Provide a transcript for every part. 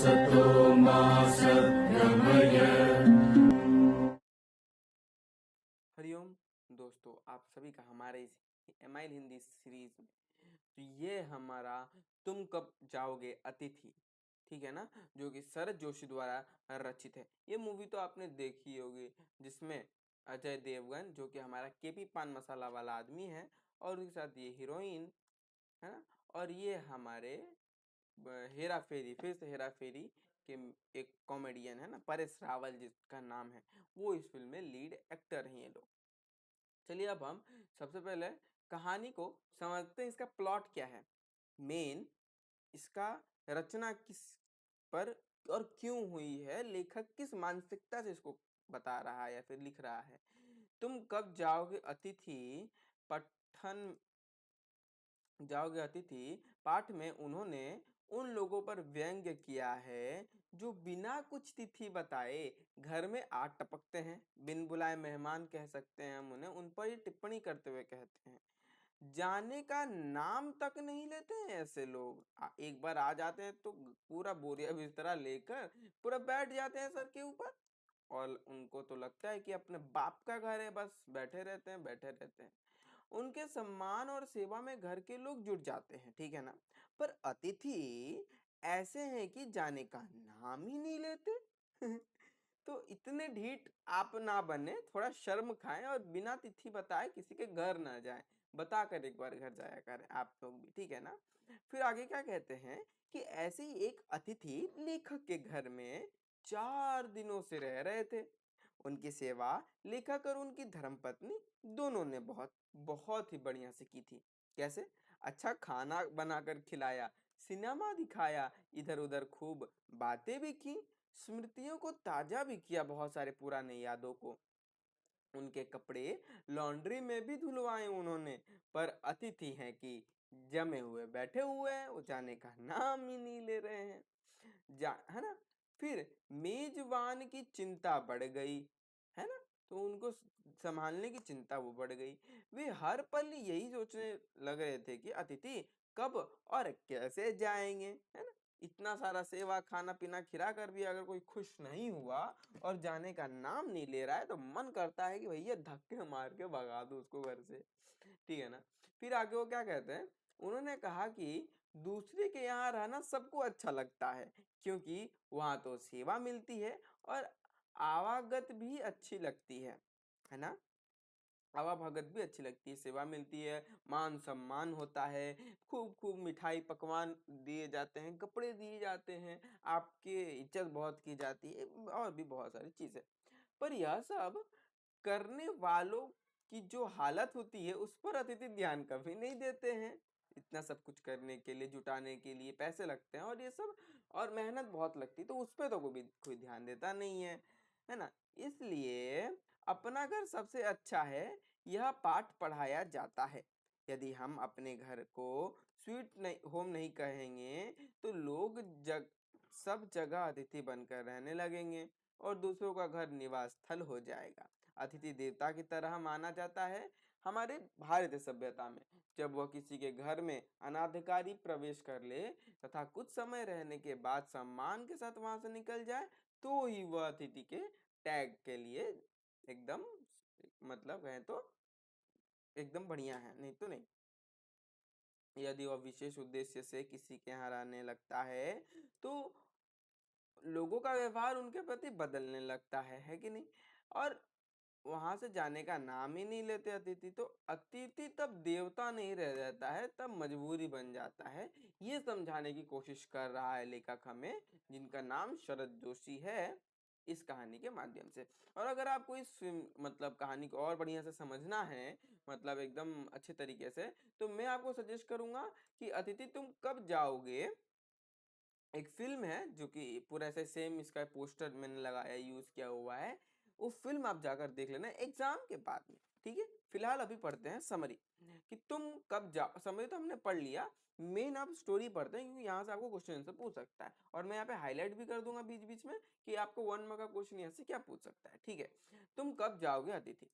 असतो मा सद्गमय। हरिओम दोस्तों, आप सभी का हमारे इस एमाइल हिंदी सीरीज में। तो ये हमारा तुम कब जाओगे अतिथि, ठीक है ना, जो कि शरद जोशी द्वारा रचित है। ये मूवी तो आपने देखी होगी, जिसमें अजय देवगन जो कि हमारा केपी पान मसाला वाला आदमी है, और उसके साथ ये हीरोइन है ना, और ये हमारे हेरा फेरी, फिर से हेरा फेरी के एक कॉमेडियन है ना, परेश रावल जिसका नाम है, वो इस फिल्म में लीड एक्टर हैं ये लोग। चलिए अब हम सबसे पहले कहानी को समझते हैं, इसका प्लॉट क्या है, मेन इसका रचना किस पर और क्यों हुई है, लेखक किस मानसिकता से इसको बता रहा है या फिर लिख रहा है। तुम कब जाओगे अतिथि पठन जाओगे अतिथि पाठ में उन्होंने उन लोगों पर व्यंग्य किया है जो बिना कुछ तिथि बताए घर में आ टपकते हैं। बिन बुलाए मेहमान कह सकते हैं हम उन्हें, उन पर ही टिप्पणी करते हुए कहते हैं। जाने का नाम तक नहीं लेते हैं ऐसे लोग। एक बार आ जाते हैं तो पूरा बोरिया बिस्तरा लेकर पूरा बैठ जाते हैं सर के ऊपर, और उनको तो लगता है कि अपने बाप का घर है, बस बैठे रहते हैं बैठे रहते हैं। उनके सम्मान और सेवा में घर के लोग जुट जाते हैं, ठीक है ना। पर अतिथि ऐसे हैं कि जाने का नाम ही नहीं लेते। तो इतने ढीठ आप ना बने, थोड़ा शर्म खाएं और बिना तिथि बताए किसी के घर ना जाएं। बताकर एक बार घर जाया करें आप लोग भी, ठीक है ना। फिर आगे क्या कहते हैं कि ऐसे ही एक अतिथि लेखक के घर में 4 दिनों से रह रहे थे। उनकी सेवा लेखक और उनकी धर्मपत्नी दोनों ने बहुत बहुत ही बढ़िया से की थी। कैसे? अच्छा खाना बनाकर खिलाया, सिनेमा दिखाया, इधर उधर खूब बातें भी की, स्मृतियों को ताजा भी किया, बहुत सारे पुराने यादों को। उनके कपड़े लॉन्ड्री में भी धुलवाए उन्होंने। पर अतिथि हैं कि जमे हुए बैठे हुए हैं, वो जाने का नाम ही नहीं ले रहे हैं, जा है ना। फिर मेजबान की चिंता बढ़ गई, है ना, तो उनको संभालने की चिंता वो बढ़ गई। वे हर पल यही सोचने लग रहे थे कि अतिथि कब और कैसे जाएंगे, है ना। इतना सारा सेवा खाना पीना खिला कर भी अगर कोई खुश नहीं हुआ और जाने का नाम नहीं ले रहा है, तो मन करता है कि भैया धक्के मार के भगा दो उसको घर से, ठीक है ना। फिर आगे वो क्या कहते हैं, उन्होंने कहा कि दूसरे के यहाँ रहना सबको अच्छा लगता है, क्योंकि वहां तो सेवा मिलती है और आवागत भी अच्छी लगती है ना। आवाभगत भी अच्छी लगती है, सेवा मिलती है, मान सम्मान होता है, खूब खूब मिठाई पकवान दिए जाते हैं, कपड़े दिए जाते हैं, आपकी इज्जत बहुत की जाती है, और भी बहुत सारी चीजें। पर यह सब करने वालों की जो हालत होती है उस पर अतिथि ध्यान कभी नहीं देते हैं। इतना सब कुछ करने के लिए, जुटाने के लिए पैसे लगते हैं और ये सब, और मेहनत बहुत लगती है, तो उस पर तो कोई ध्यान देता नहीं है ना। इसलिए अपना घर सबसे अच्छा है, यह पाठ पढ़ाया जाता है। यदि हम अपने घर को स्वीट नहीं होम नहीं कहेंगे, तो लोग सब जगह अतिथि बनकर रहने लगेंगे और दूसरों का घर निवास स्थल हो जाएगा। अतिथि देवता की तरह माना जाता है हमारे भारतीय सभ्यता में। जब वह किसी के घर में अनाधिकारी प्रवेश कर ले तथा कुछ समय रहने के बाद सम्मान के साथ वहां से निकल जाए, तो ही वह अतिथि के टैग के लिए एकदम, मतलब कहें तो एकदम बढ़िया है, नहीं तो नहीं। यदि वह विशेष उद्देश्य से किसी के यहाँ रहने लगता है, तो लोगों का व्यवहार उनके प्रति बदलने लगता है कि नहीं। और वहां से जाने का नाम ही नहीं लेते अतिथि, तो अतिथि तब देवता नहीं रह जाता है, तब मजबूरी बन जाता है। ये समझाने की कोशिश कर रहा है लेखक हमें, जिनका नाम शरद जोशी है, इस कहानी के माध्यम से। और अगर आपको इस मतलब कहानी को और बढ़िया से समझना है, मतलब एकदम अच्छे तरीके से, तो मैं आपको सजेस्ट करूंगा कि अतिथि तुम कब जाओगे एक फिल्म है, जो कि पूरा ऐसे सेम इसका पोस्टर मैंने लगाया यूज किया हुआ है। वो फिल्म आप जाकर देख लेना एग्जाम के बाद में, ठीक है। फिलहाल अभी पढ़ते हैं समरी, कि तुम कब जाओ। समरी तो हमने पढ़ लिया, मेन आप स्टोरी पढ़ते हैं, क्योंकि यहाँ से आपको क्वेश्चन आंसर पूछ सकता है, और मैं यहाँ पे हाईलाइट भी कर दूंगा बीच बीच में कि आपको 1 मार्क का क्वेश्चन यहाँ से क्या पूछ सकता है, ठीक है। तुम कब जाओगे अतिथि,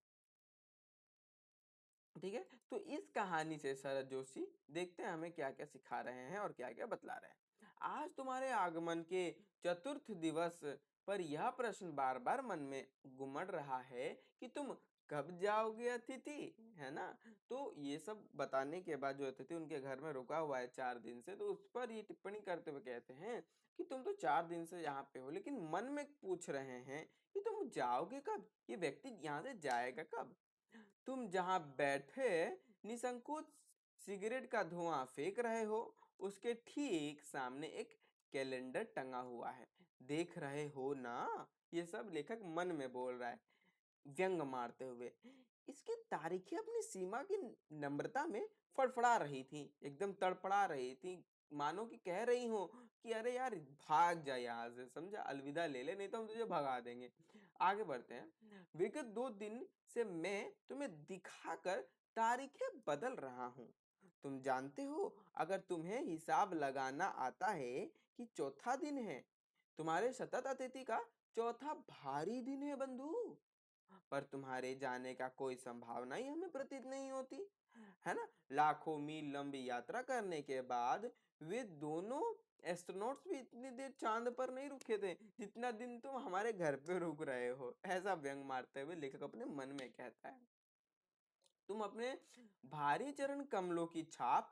ठीक है। तो इस कहानी से शरद जोशी देखते हैं हमें क्या क्या सिखा रहे हैं और क्या क्या बतला रहे हैं। आज तुम्हारे आगमन के चतुर्थ दिवस पर यह प्रश्न बार बार मन में गुमड़ रहा है कि तुम कब जाओगे अतिथि, है ना। तो ये सब बताने के बाद जो अतिथि उनके घर में रुका हुआ है 4 दिन से, तो उस पर ये टिप्पणी करते हुए कहते हैं कि तुम तो 4 दिन से यहाँ पे हो, लेकिन मन में पूछ रहे हैं कि तुम जाओगे कब, ये व्यक्ति यहाँ से जाएगा कब। तुम जहाँ बैठे निसंकोच सिगरेट का धुआं फेंक रहे हो, उसके ठीक सामने एक कैलेंडर टंगा हुआ है, देख रहे हो ना। ये सब लेखक मन में बोल रहा है, व्यंग मारते हुए। इसकी तारीखें अपनी सीमा की नम्रता में फड़फड़ा रही थी, एकदम तड़पड़ा रही थी, मानो कि कह रही हो कि अरे यार भाग जा यहाँ से, समझा, अलविदा ले ले, नहीं तो हम तुझे भगा देंगे। आगे बढ़ते हैं। विगत 2 दिन से मैं तुम्हें दिखाकर तारीखें बदल रहा हूँ। तुम जानते हो, अगर तुम्हें हिसाब लगाना आता है कि चौथा दिन है, तुम्हारे सतत अतिथि का चौथा भारी दिन है बंधु, पर तुम्हारे जाने का कोई संभावना ही हमें प्रतीत नहीं होती, है ना। लाखों मील लंबी यात्रा करने के बाद वे दोनों एस्ट्रोनॉट्स भी इतनी देर चांद पर नहीं रुके थे जितना दिन तुम हमारे घर पे रुक रहे हो, ऐसा व्यंग मारते हुए लेखक अपने मन में कहता है। तुम अपने भारी चरण कमलों की छाप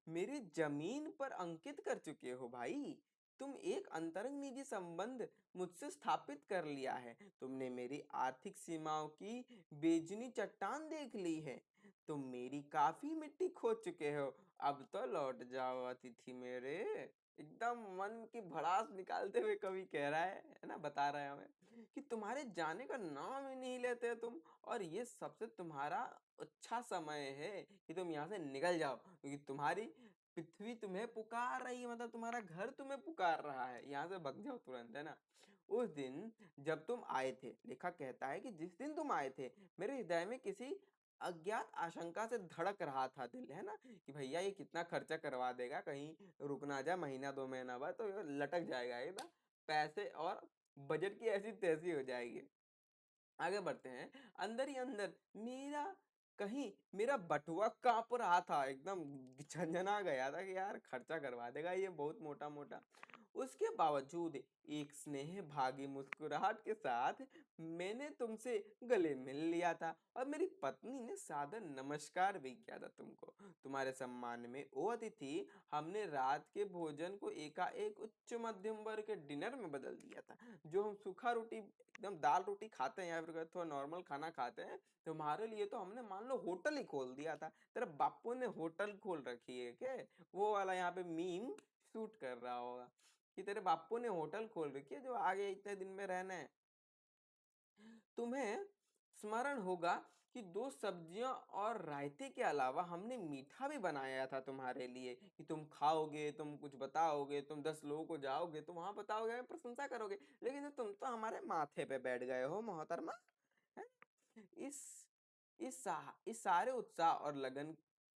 मेरी जमीन पर अंकित कर चुके हो भाई। तुम एक अंतरंग निजी संबंध मुझसे स्थापित कर लिया है। तुमने मेरी आर्थिक सीमाओं की बेजनी चट्टान देख ली है। तुम मेरी काफी मिट्टी खोद चुके हो। अब तो लौट जाओ अतिथि मेरे। एकदम मन की भड़ास निकालते हुए कवि कह रहा है ना, बता रहा है हमें कि तुम्हारे जाने का नाम ही नहीं लेते तुम, और ये सबसे तुम्हारा अच्छा समय है कि तुम यहाँ से निकल जाओ, क्योंकि तुम्हारी पृथ्वी तुम्हें पुकार रही है, मतलब तुम्हारा घर तुम्हें पुकार रहा है, यहाँ से भग जाओ तुरंत, है ना। उस दिन जब तुम आए थे, लेखक कहता है कि जिस दिन तुम आए थे, मेरे हृदय में किसी अज्ञात आशंका से धड़क रहा था दिल, है ना, कि भैया ये कितना खर्चा करवा देगा, कहीं रुक ना जाए महीना 2 महीना बाद तो ये लटक जाएगा एकदम, पैसे और बजट की ऐसी तैसी हो जाएगी। आगे बढ़ते हैं। अंदर ही अंदर मेरा कहीं मेरा बटुआ कांप रहा था, एकदम झंझना गया था कि यार खर्चा करवा देगा ये बहुत मोटा मोटा। उसके बावजूद एक स्नेह भागी मुस्कुराहट के साथ मैंने तुमसे गले मिल लिया था, और मेरी पत्नी ने सादर नमस्कार भी किया था तुमको। तुम्हारे सम्मान में ओ अतिथि, हमने रात के भोजन को एकाएक उच्च मध्यम वर्ग के डिनर में बदल दिया था। जो हम सूखा रोटी एकदम दाल रोटी खाते हैं या फिर थोड़ा नॉर्मल खाना खाते हैं, तुम्हारे लिए तो हमने मान लो होटल ही खोल दिया था। तेरे बापू ने होटल खोल रखी है क्या, वो वाला यहाँ पे मीम शूट कर रहा होगा कि तेरे बापू ने होटल खोल रखी है जो आगे इतने दिन में रहना है। तुम्हें स्मरण होगा कि 2 सब्जियां और रायते के अलावा हमने मीठा भी बनाया था तुम्हारे लिए, कि तुम खाओगे, तुम कुछ बताओगे, तुम 10 लोगों को जाओगे तो वहां बताओगे, प्रशंसा करोगे, लेकिन तुम तो हमारे माथे पे बैठ गए हो मोहतरमा, है? इस इस सारे उत्साह और लगन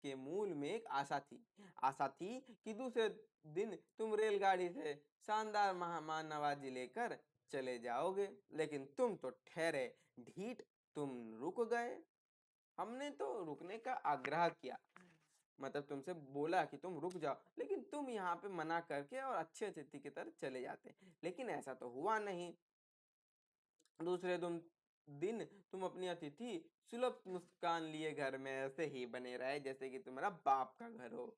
के मूल में एक आशा थी कि दूसरे दिन तुम रेलगाड़ी से शानदार मेहमान नवाजी लेकर चले जाओगे, लेकिन तुम तो ठहरे ढीठ, तुम रुक गए। हमने तो रुकने का आग्रह किया, मतलब तुमसे बोला कि तुम रुक जाओ, लेकिन तुम यहाँ पे मना करके और अच्छे अतिथि की तरह चले जाते, लेकिन ऐसा तो हुआ नहीं। दूसरे दिन तुम अपनी अतिथि सुलभ मुस्कान लिए घर में ऐसे ही बने रहे जैसे कि तुम्हारा बाप का घर हो,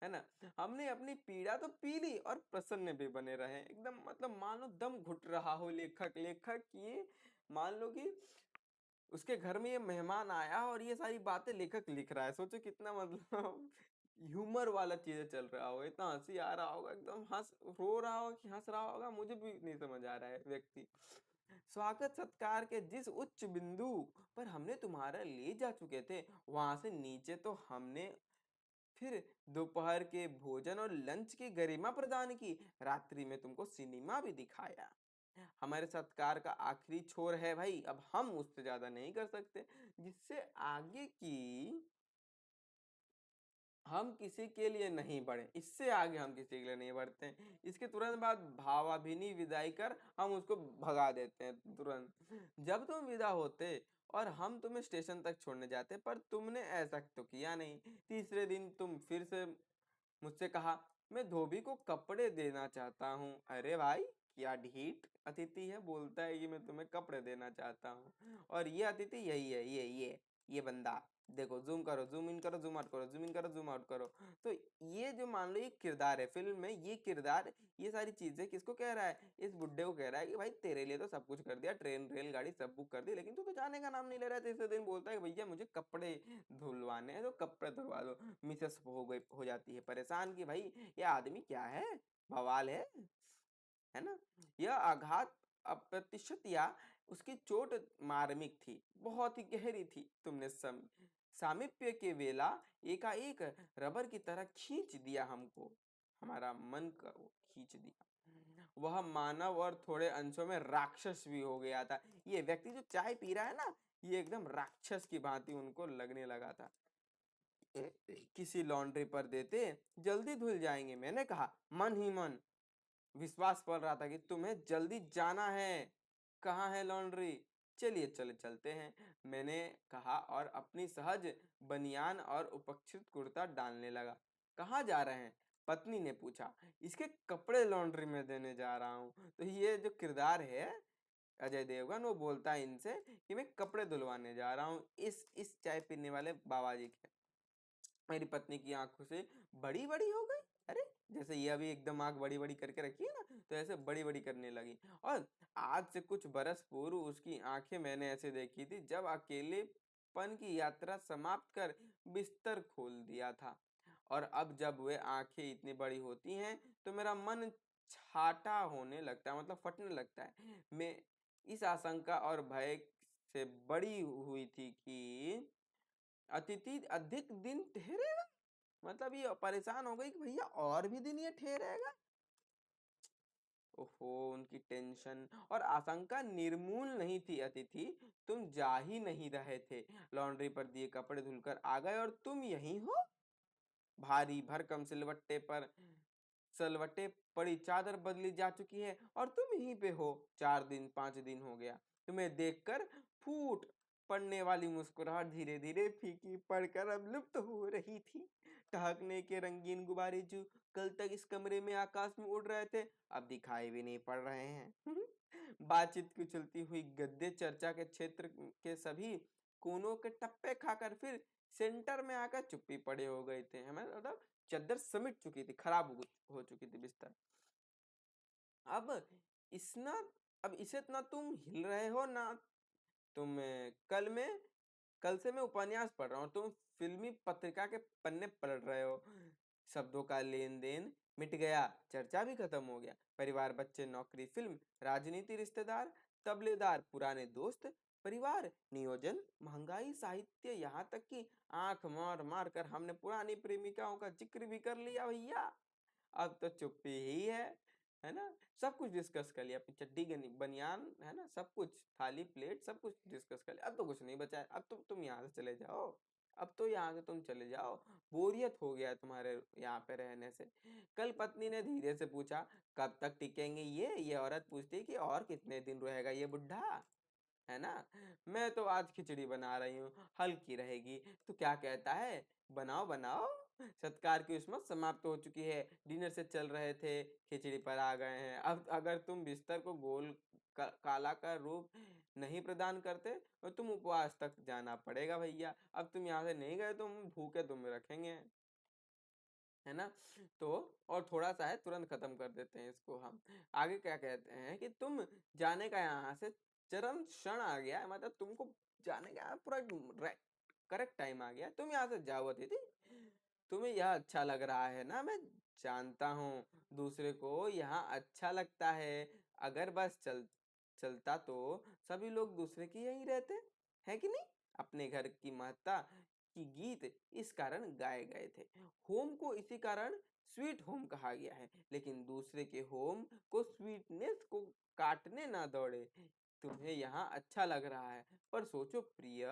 है ना। हमने अपनी पीड़ा तो पी ली और प्रसन्न भी बने रहे, एकदम मतलब मानो दम घुट रहा हो लेखक लेखक ये, मान लो कि उसके घर में ये मेहमान आया और ये सारी बातें लेखक लिख रहा है, सोचो कितना मतलब ह्यूमर वाला चीजें चल रहा होगा, इतना हंसी आ रहा होगा, एकदम हंस रो रहा होगा कि हंस रहा होगा, मुझे भी नहीं समझ आ रहा है व्यक्ति। स्वागत सत्कार के जिस उच्च बिंदु पर हमने तुम्हारा ले जा चुके थे, वहां से नीचे तो हमने फिर दोपहर के भोजन और लंच की गरिमा प्रदान की, रात्रि में तुमको सिनेमा भी दिखाया। हमारे सत्कार का आखिरी छोर है भाई, अब हम उससे ज्यादा नहीं कर सकते, जिससे आगे की हम किसी के लिए नहीं बढ़े, इससे आगे हम किसी के लिए नहीं बढ़ते हैं। इसके तुरंत बाद भावाभिनी विदाई कर हम उसको भगा देते हैं तुरंत। जब तुम विदा होते और हम तुम्हें स्टेशन तक छोड़ने जाते, पर तुमने ऐसा तो किया नहीं। तीसरे दिन तुम फिर से मुझसे कहा, मैं धोबी को कपड़े देना चाहता हूँ। अरे भाई, क्या ढीठ अतिथि है, बोलता है कि मैं तुम्हें कपड़े देना चाहता हूँ। और ये अतिथि यही है, ये बंदा। देखो, जूम करो, जूम इन करो, जूम आउट करो, जूम इन करो, जूम आउट करो। तो ये जो मान लो ये किरदार है फिल्म में, ये किरदार ये सारी चीजें किसको कह रहा है? इस बुड्ढे को कह रहा है कि भाई तेरे लिए तो सब कुछ कर दिया, ट्रेन रेलगाड़ी सब बुक कर दी, लेकिन तू तो जाने का नाम नहीं ले रहा है। तीसरे दिन बोलता है कि भैया मुझे कपड़े धुलवाने हैं, तो कपड़े धुलवा दो। मिसेस हो जाती है परेशान कि भाई ये आदमी क्या है, बवाल है ना। यह आघात अप्रत्याशित या उसकी चोट मार्मिक थी, बहुत ही गहरी थी। तुमने सामीप्य के वेला एकाएक रबर की तरह खींच दिया हमको, हमारा मन का वो खींच दिया। वह मानव और थोड़े अंशों में राक्षस भी हो गया था। ये व्यक्ति जो चाय पी रहा है ना, ये एकदम राक्षस की भांति उनको लगने लगा था। किसी लॉन्ड्री पर देते, जल्दी धुल जाएंगे। मैंने कहा मन ही मन, विश्वास पड़ रहा था कि तुम्हें जल्दी जाना है। कहाँ है लॉन्ड्री? चलिए चलते हैं, मैंने कहा और अपनी सहज बनियान और उपक्षित कुर्ता डालने लगा। कहाँ जा रहे हैं? पत्नी ने पूछा। इसके कपड़े लॉन्ड्री में देने जा रहा हूँ। तो ये जो किरदार है अजय देवगन, वो बोलता है इनसे कि मैं कपड़े धुलवाने जा रहा हूँ इस चाय पीने वाले बाबा जी के। मेरी पत्नी की आंखों से बड़ी बड़ी हो गई। अरे, जैसे ये अभी एकदम आंख बड़ी बड़ी करके रखी है ना, तो ऐसे बड़ी बड़ी करने लगी। और आज से कुछ बरस पूर्व उसकी आंखें मैंने ऐसे देखी थी, जब अकेलेपन की यात्रा समाप्त कर बिस्तर खोल दिया था। और अब जब वे आंखें इतनी बड़ी होती हैं तो मेरा मन छाटा होने लगता है, मतलब फटने लगता है। मैं इस आशंका और भय से बड़ी हुई थी कि अतिथि अधिक दिन ठहरेगा। मतलब ये परेशान हो गई कि भैया और भी दिन ये ठहरेगा। ओहो, उनकी टेंशन और आशंका निर्मूल नहीं थी। अतिथि, तुम जा ही नहीं रहे थे, लॉन्ड्री पर दिए कपड़े धुलकर आ गए और तुम यहीं हो। भारी भरकम सलवटे पड़ी चादर बदली जा चुकी है और तुम यहीं पे हो। 4 दिन 5 दिन हो गया। तुम्हें देखकर फूट पड़ने वाली मुस्कुराहट धीरे धीरे फीकी पड़कर अब लुप्त हो रही थी। ठहकने के रंगीन गुब्बारे जो कल तक इस कमरे में आकाश में उड़ रहे थे, अब दिखाई भी नहीं पड़ रहे हैं। बातचीत की उछलती हुई गद्दे चर्चा के क्षेत्र के सभी कोनों के टप्पे खाकर फिर सेंटर में आकर चुप्पी पड़े हो गए थे। हमें मतलब चद्दर समिट चुकी थी, खराब हो चुकी थी बिस्तर। अब इसना अब इसे ना तुम हिल रहे हो ना तुम कल से मैं उपन्यास पढ़ रहा हूँ, तुम फिल्मी पत्रिका के पन्ने पलट रहे हो। शब्दों का लेन देन मिट गया, चर्चा भी खत्म हो गया। परिवार, बच्चे, नौकरी, फिल्म, राजनीति, रिश्तेदार, तबलेदार, पुराने दोस्त, परिवार नियोजन, महंगाई, साहित्य, यहाँ तक कि आंख मार मार कर हमने पुरानी प्रेमिकाओं का जिक्र भी कर लिया भैया। अब तो चुप्पी ही है ना। सब कुछ डिस्कस कर लिया, अपनी चड्डी बनियान है ना, सब कुछ थाली प्लेट सब कुछ डिस्कस कर लिया। अब तो कुछ नहीं बचा है। अब तुम यहाँ से चले जाओ। अब तो यहाँ से तुम चले जाओ, बोरियत हो गया है तुम्हारे यहाँ पे रहने से। कल पत्नी ने धीरे से पूछा, कब तक टिकेंगे ये औरत पूछती कि और कितने दिन रहेगा ये बुढ़ा, है ना। मैं तो आज खिचड़ी बना रही हूँ, हल्की रहेगी। तो क्या कहता है? बनाओ बनाओ। सत्कार की उस्मत समाप्त हो चुकी है, डिनर से चल रहे थे, खिचड़ी पर आ गए हैं। अब अगर तुम बिस्तर को काला का रूप नहीं प्रदान करते तो तुम उपवास तक जाना पड़ेगा भैया। अब तुम यहाँ से नहीं गए तो हम भूखे तुम रखेंगे, है ना। तो और थोड़ा सा है, तुरंत खत्म कर देते हैं इसको हम। आगे क्या कहते हैं कि तुम जाने का यहाँ से चरम क्षण आ गया है, मतलब तुमको जाने का पूरा करेक्ट टाइम आ गया। तुम यहाँ से जाओ अतिथि, तुम्हें यह अच्छा लग रहा है ना, मैं जानता हूँ दूसरे को यहाँ अच्छा लगता है। अगर बस चलता तो सभी लोग दूसरे के यहीं रहते, है कि नहीं। अपने घर की महत्ता की गीत इस कारण गाए गए थे। होम को इसी कारण स्वीट होम कहा गया है, लेकिन दूसरे के होम को स्वीटनेस को काटने ना दौड़े। तुम्हें यहाँ अच्छा लग रहा है, पर सोचो प्रिय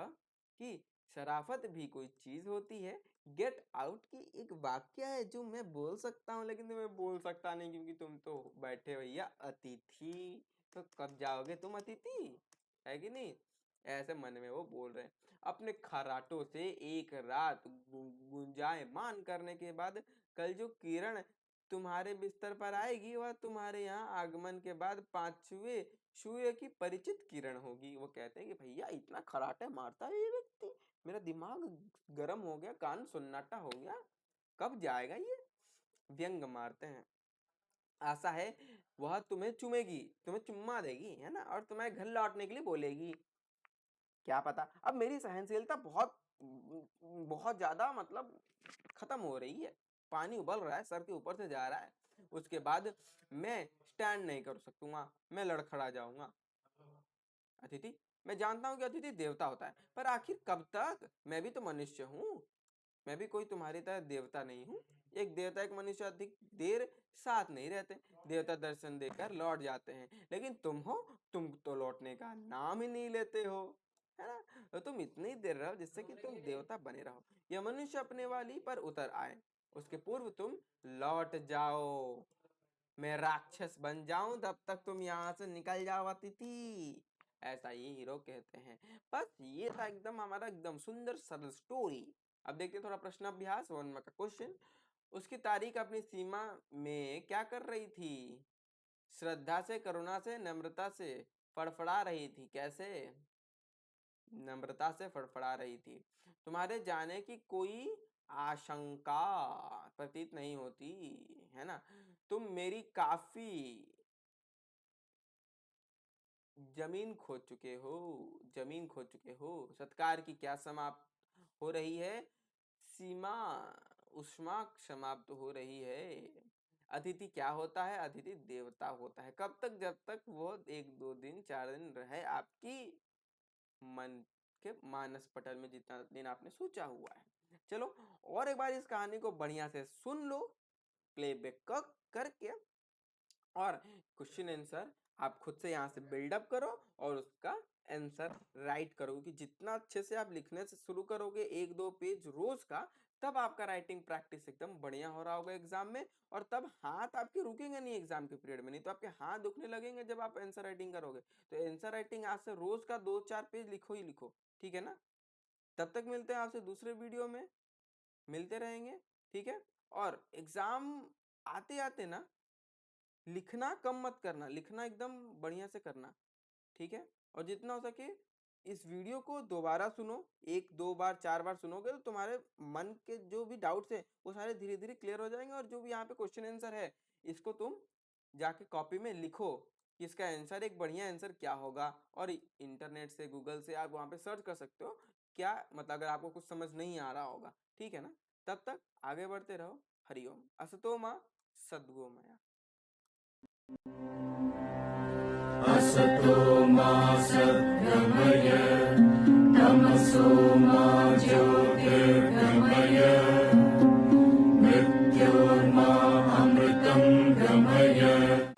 कि शराफत भी कोई चीज होती है। गेट आउट की एक वाक्य है जो मैं बोल सकता हूँ, लेकिन तुम्हें बोल सकता नहीं क्योंकि तुम तो बैठे भैया अतिथि। तो कब जाओगे तुम अतिथि, है कि नहीं। ऐसे मन में वो बोल रहे हैं। अपने खराटों से एक रात गुंजायमान करने के बाद कल जो किरण तुम्हारे बिस्तर पर आएगी वह तुम्हारे यहाँ आगमन के बाद 5वें सूर्य की परिचित किरण होगी। वो कहते हैं कि भैया इतना खराटे मारता है ये व्यक्ति, मेरा दिमाग गर्म हो गया, कान सुन्नाटा हो गया, कब जाएगा ये। व्यंग मारते हैं। आशा है वह तुम्हें चुमेगी, तुम्हें चुम्मा देगी, है ना, और तुम्हारे घर लौटने के लिए बोलेगी। क्या पता, अब मेरी सहनशीलता बहुत बहुत ज्यादा मतलब खत्म हो रही है, पानी उबल रहा है, सर के ऊपर से जा रहा है। उसके बाद मैं स्टैंड नहीं कर सकूंगा, मैं लड़खड़ा जाऊंगा। अतिथि, मैं जानता हूँ कि अतिथि देवता होता है, पर आखिर कब तक, मैं भी तो मनुष्य हूँ, मैं भी कोई तुम्हारी तरह देवता नहीं हूँ। एक देवता एक मनुष्य अधिक देर साथ नहीं रहते, देवता दर्शन देकर लौट जाते हैं, लेकिन तुम तो लौटने का नाम ही नहीं लेते हो, है ना। तो तुम इतनी देर रहो जिससे कि तुम देवता बने रहो, यह मनुष्य अपने वाली पर उतर आए, उसके पूर्व तुम लौट जाओ, मैं राक्षस बन जाऊं तब तक तुम यहाँ से निकल जाओ अतिथि। ऐसा ये हीरो कहते हैं। बस ये था एकदम हमारा एकदम सुंदर सरल स्टोरी। अब देखते हैं थोड़ा प्रश्न अभ्यास 1 मार्क का क्वेश्चन। उसकी तारीख अपनी सीमा में क्या कर रही थी? श्रद्धा से, करुणा से, नम्रता से फड़फड़ा रही थी। कैसे? नम्रता से फड़फड़ा रही थी। तुम्हारे जाने की कोई आशंका प्रतीत नहीं होती, है ना। तुम मेरी काफी जमीन खो चुके हो। सत्कार की क्या समाप्त हो रही है? सीमा उष्मा समाप्त हो रही है। अतिथि क्या होता है? अतिथि देवता होता है। कब तक? जब तक वो 1 2 दिन 4 दिन रहे आपकी मन के मानस पटल में, जितना दिन आपने सोचा हुआ है। चलो और एक बार इस कहानी को बढ़िया से सुन लो प्लेबैक करके, और क्वेश्चन आंसर आप खुद से यहाँ से बिल्डअप करो और उसका आंसर राइट करो, कि जितना अच्छे से आप लिखने से शुरू करोगे 1 2 पेज रोज का, तब आपका राइटिंग प्रैक्टिस एकदम बढ़िया हो रहा होगा एग्जाम में, और तब हाथ आपके रुकेंगे नहीं एग्जाम के पीरियड में, नहीं तो आपके हाथ दुखने लगेंगे जब आप आंसर राइटिंग करोगे। तो आंसर राइटिंग आज से रोज का 2 4 पेज लिखो ही लिखो, ठीक है ना। तब तक मिलते हैं आपसे दूसरे वीडियो में, मिलते रहेंगे, ठीक है। और एग्जाम आते आते ना लिखना कम मत करना, लिखना एकदम बढ़िया से करना, ठीक है। और जितना हो सके इस वीडियो को दोबारा सुनो, 1 2 बार 4 बार सुनोगे तो तुम्हारे मन के जो भी डाउट्स है वो सारे धीरे धीरे क्लियर हो जाएंगे। और जो भी यहाँ पे क्वेश्चन आंसर है इसको तुम जाके कॉपी में लिखो कि इसका आंसर एक बढ़िया आंसर क्या होगा, और इंटरनेट से गूगल से आप वहाँ पे सर्च कर सकते हो क्या, मतलब अगर आपको कुछ समझ नहीं आ रहा होगा, ठीक है ना। तब तक आगे बढ़ते रहो। हरिओम। असतो मा सद्गोमया। असतो मा सद्गमय, तमसो मा ज्योतिर्गमय, मृत्योर्मा अमृतं गमय।